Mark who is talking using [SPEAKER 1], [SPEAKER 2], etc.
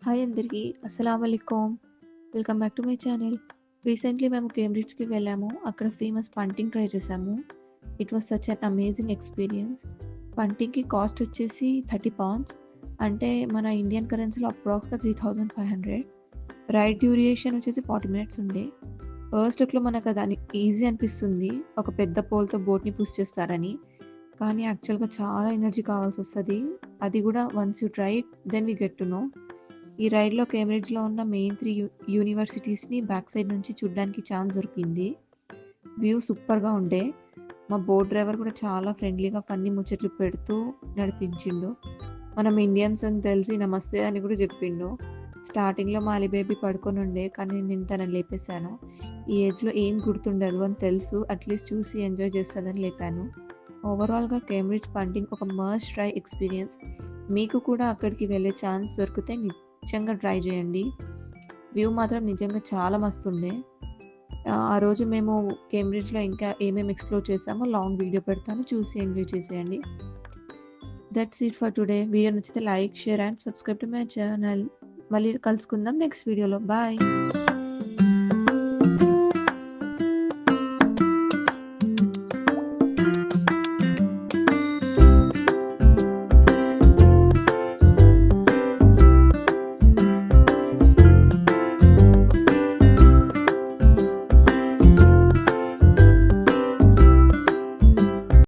[SPEAKER 1] Hi అందరికీ అస్సలాము అలైకుం. Welcome back to my channel. Recently మేము కేంబ్రిడ్జ్‌కి వెళ్ళాము. అక్కడ ఫేమస్ పంటింగ్ ట్రై చేసాము. It was such an amazing experience. పంటింగ్‌కి కాస్ట్ వచ్చేసి £30 అంటే మన ఇండియన్ కరెన్సీలో అప్రాక్స్‌గా 3500. రైడ్ డ్యూరేషన్ వచ్చేసి 40 మినిట్స్ ఉండే. ఫస్ట్ లుక్‌లో మనకు అది ఈజీ అనిపిస్తుంది. ఒక పెద్ద పోల్‌తో బోట్‌ని పుష్ చేస్తారని. కానీ యాక్చువల్‌గా చాలా ఎనర్జీ కావాల్సొస్తది. అది కూడా once you try it then we get to know. ఈ రైడ్‌లో కేంబ్రిడ్జ్‌లో ఉన్న మెయిన్ 3 యూనివర్సిటీస్‌ని బ్యాక్ సైడ్ నుంచి చూడ్డానికి ఛాన్స్ దొరికింది. వ్యూ సూపర్‌గా ఉండే. మా బోట్ డ్రైవర్ కూడా చాలా ఫ్రెండ్లీగా ఫన్నీ ముచ్చట్లు పెడుతూ నడిపించిండు. మనం ఇండియన్స్ అని తెలిసి నమస్తే అని కూడా చెప్పిండు. స్టార్టింగ్‌లో మా అలీ బేబీ పడుకొనుండే కానీ నేను తనని లేపేశాను. ఈ ఏజ్‌లో ఏం గుర్తుండదు అని తెలుసు. అట్‌లీస్ట్ చూసి ఎంజాయ్ చేస్తదని లేపాను. ఓవరాల్‌గా కేంబ్రిడ్జ్ పంటింగ్ ఒక మస్ట్ ట్రై ఎక్స్‌పీరియన్స్. మీకు కూడా అక్కడికి వెళ్ళే ఛాన్స్ దొరికితే నిజంగా ట్రై చేయండి. వ్యూ మాత్రం నిజంగా చాలా మస్తుండే. ఆ రోజు మేము కేంబ్రిడ్జ్‌లో ఇంకా ఏమేమి ఎక్స్‌ప్లోర్ చేసామో లాంగ్ వీడియో పెడతాను. చూసి ఎంజాయ్ చేసేయండి. That's it for today. Video నచ్చితే like, share and subscribe to my channel. మళ్ళీ కలుసుకుందాం నెక్స్ట్ వీడియోలో. బాయ్.